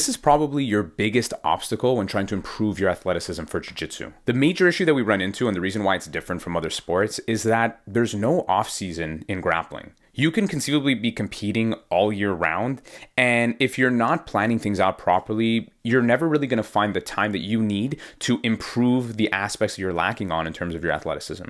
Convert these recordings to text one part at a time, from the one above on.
This is probably your biggest obstacle when trying to improve your athleticism for jiu-jitsu. The major issue that we run into, and the reason why it's different from other sports, is that there's no off-season in grappling. You can conceivably be competing all year round, and if you're not planning things out properly, you're never really going to find the time that you need to improve the aspects that you're lacking on in terms of your athleticism.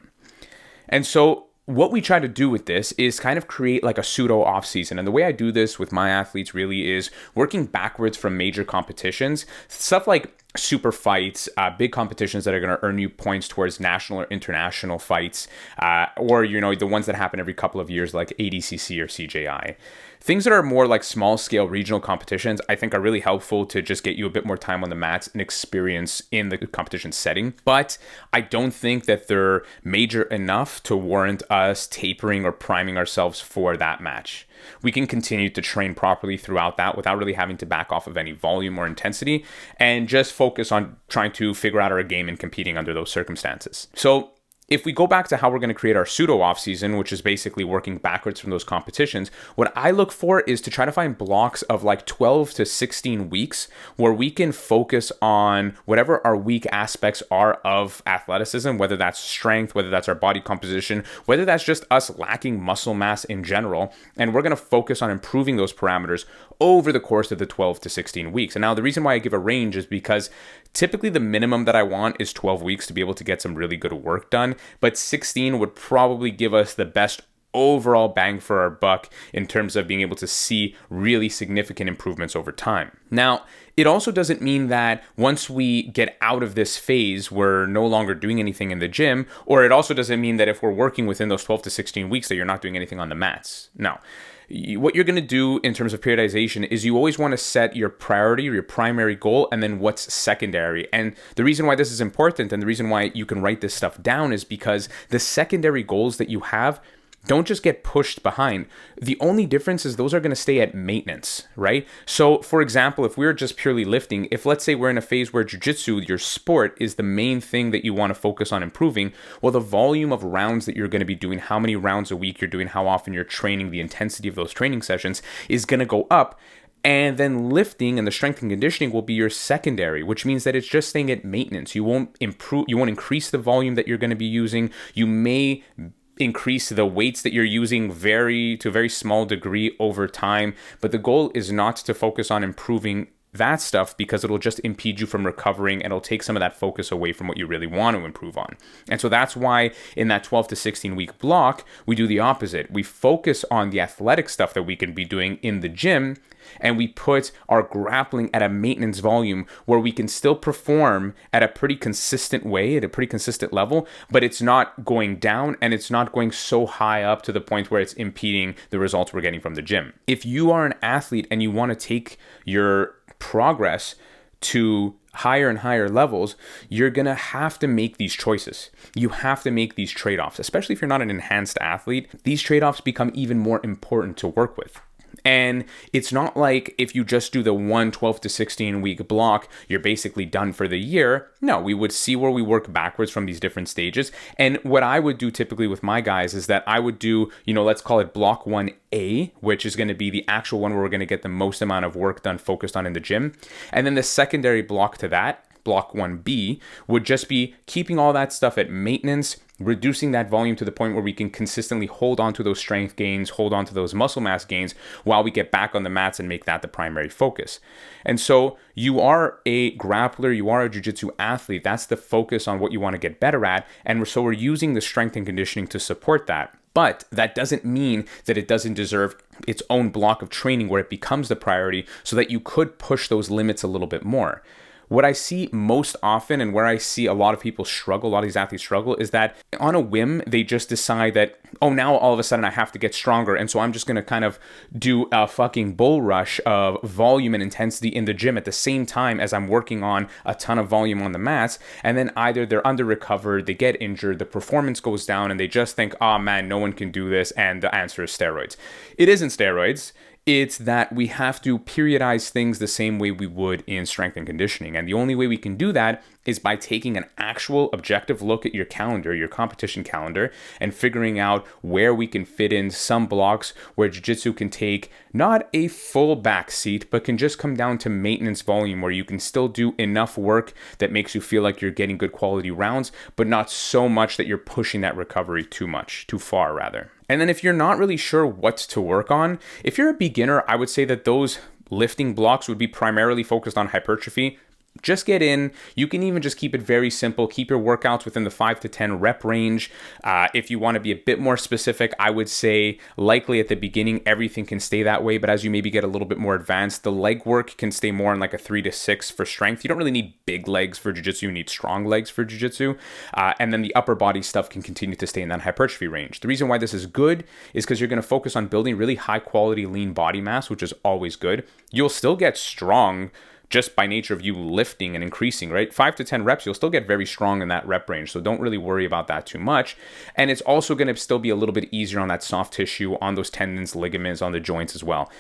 And so what we try to do with this is kind of create like a pseudo off season. And the way I do this with my athletes really is working backwards from major competitions, stuff like super fights, big competitions that are going to earn you points towards national or international fights, or, the ones that happen every couple of years like ADCC or CJI. Things that are more like small scale regional competitions, I think are really helpful to just get you a bit more time on the mats and experience in the competition setting. But I don't think that they're major enough to warrant us tapering or priming ourselves for that match. We can continue to train properly throughout that without really having to back off of any volume or intensity and just focus on trying to figure out our game and competing under those circumstances. So if we go back to how we're going to create our pseudo off season, which is basically working backwards from those competitions, what I look for is to try to find blocks of like 12 to 16 weeks where we can focus on whatever our weak aspects are of athleticism, whether that's strength, whether that's our body composition, whether that's just us lacking muscle mass in general. And we're going to focus on improving those parameters over the course of the 12 to 16 weeks. And now the reason why I give a range is because typically the minimum that I want is 12 weeks to be able to get some really good work done, but 16 would probably give us the best overall bang for our buck in terms of being able to see really significant improvements over time. Now, it also doesn't mean that once we get out of this phase, we're no longer doing anything in the gym, or it also doesn't mean that if we're working within those 12 to 16 weeks that you're not doing anything on the mats. No. What you're going to do in terms of periodization is you always want to set your priority, your primary goal, and then what's secondary. And the reason why this is important and the reason why you can write this stuff down is because the secondary goals that you have don't just get pushed behind. The only difference is those are going to stay at maintenance, right? So for example, if we're just purely lifting, if let's say we're in a phase where jiu-jitsu, your sport, is the main thing that you want to focus on improving, well, the volume of rounds that you're going to be doing, how many rounds a week you're doing, how often you're training, the intensity of those training sessions is going to go up. And then lifting and the strength and conditioning will be your secondary, which means that it's just staying at maintenance. You won't increase the volume that you're going to be using. You may increase the weights that you're using to a very small degree over time. But the goal is not to focus on improving that stuff because it'll just impede you from recovering and it'll take some of that focus away from what you really want to improve on. And so that's why in that 12 to 16 week block, we do the opposite. We focus on the athletic stuff that we can be doing in the gym, and we put our grappling at a maintenance volume where we can still perform at a pretty consistent way, at a pretty consistent level, but it's not going down and it's not going so high up to the point where it's impeding the results we're getting from the gym. If you are an athlete and you want to take your progress to higher and higher levels, you're going to have to make these choices. You have to make these trade-offs, especially if you're not an enhanced athlete. These trade-offs become even more important to work with. And it's not like if you just do the 12 to 16 week block, you're basically done for the year. No, we would see where we work backwards from these different stages. And what I would do typically with my guys is that I would do, let's call it block 1A, which is going to be the actual one where we're going to get the most amount of work done focused on in the gym. And then the secondary block to that, block 1B, would just be keeping all that stuff at maintenance, reducing that volume to the point where we can consistently hold on to those strength gains, hold on to those muscle mass gains while we get back on the mats and make that the primary focus. And so you are a grappler, you are a jiu-jitsu athlete. That's the focus on what you want to get better at. And so we're using the strength and conditioning to support that. But that doesn't mean that it doesn't deserve its own block of training where it becomes the priority so that you could push those limits a little bit more. What I see most often and where I see a lot of people struggle, a lot of these athletes struggle, is that on a whim, they just decide that, oh, now all of a sudden I have to get stronger. And so I'm just going to kind of do a fucking bull rush of volume and intensity in the gym at the same time as I'm working on a ton of volume on the mats. And then either they're under recovered, they get injured, the performance goes down, and they just think, oh man, no one can do this. And the answer is steroids. It isn't steroids. It's that we have to periodize things the same way we would in strength and conditioning. And the only way we can do that is by taking an actual objective look at your calendar, your competition calendar, and figuring out where we can fit in some blocks where jiu-jitsu can take not a full back seat, but can just come down to maintenance volume where you can still do enough work that makes you feel like you're getting good quality rounds, but not so much that you're pushing that recovery too far rather. And then if you're not really sure what to work on, if you're a beginner, I would say that those lifting blocks would be primarily focused on hypertrophy. Just get in. You can even just keep it very simple. Keep your workouts within the 5 to 10 rep range. If you want to be a bit more specific, I would say likely at the beginning, everything can stay that way. But as you maybe get a little bit more advanced, the leg work can stay more in like a 3 to 6 for strength. You don't really need big legs for jiu-jitsu. You need strong legs for jiu-jitsu. And then the upper body stuff can continue to stay in that hypertrophy range. The reason why this is good is because you're going to focus on building really high quality lean body mass, which is always good. You'll still get strong just by nature of you lifting and increasing, right? 5 to 10 reps, you'll still get very strong in that rep range. So don't really worry about that too much. And it's also going to still be a little bit easier on that soft tissue, on those tendons, ligaments, on the joints as well.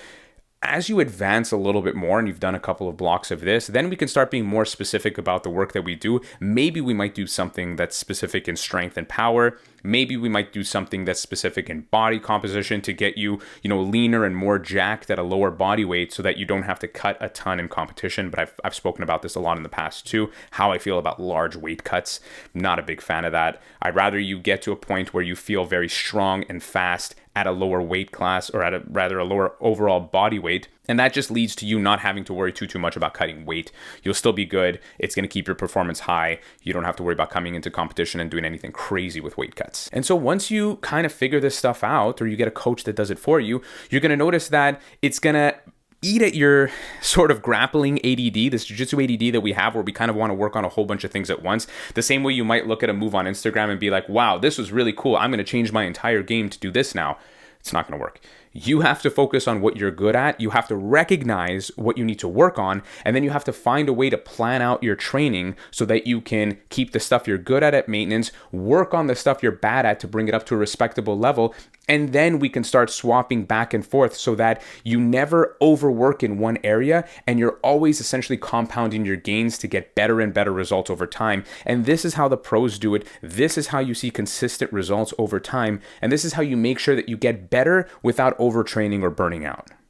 As you advance a little bit more and you've done a couple of blocks of this, then we can start being more specific about the work that we do. Maybe we might do something that's specific in strength and power. Maybe we might do something that's specific in body composition to get you, leaner and more jacked at a lower body weight so that you don't have to cut a ton in competition. But I've spoken about this a lot in the past too, how I feel about large weight cuts. Not a big fan of that. I'd rather you get to a point where you feel very strong and fast at a lower weight class or at a lower overall body weight. And that just leads to you not having to worry too much about cutting weight. You'll still be good. It's going to keep your performance high. You don't have to worry about coming into competition and doing anything crazy with weight cuts. And so once you kind of figure this stuff out, or you get a coach that does it for you, you're going to notice that it's going to eat at your sort of grappling ADD, this jiu-jitsu ADD that we have where we kind of want to work on a whole bunch of things at once. The same way you might look at a move on Instagram and be like, wow, this was really cool. I'm going to change my entire game to do this now. It's not going to work. You have to focus on what you're good at. You have to recognize what you need to work on, and then you have to find a way to plan out your training so that you can keep the stuff you're good at maintenance, work on the stuff you're bad at to bring it up to a respectable level, and then we can start swapping back and forth so that you never overwork in one area and you're always essentially compounding your gains to get better and better results over time. And this is how the pros do it. This is how you see consistent results over time. And this is how you make sure that you get better without overtraining or burning out.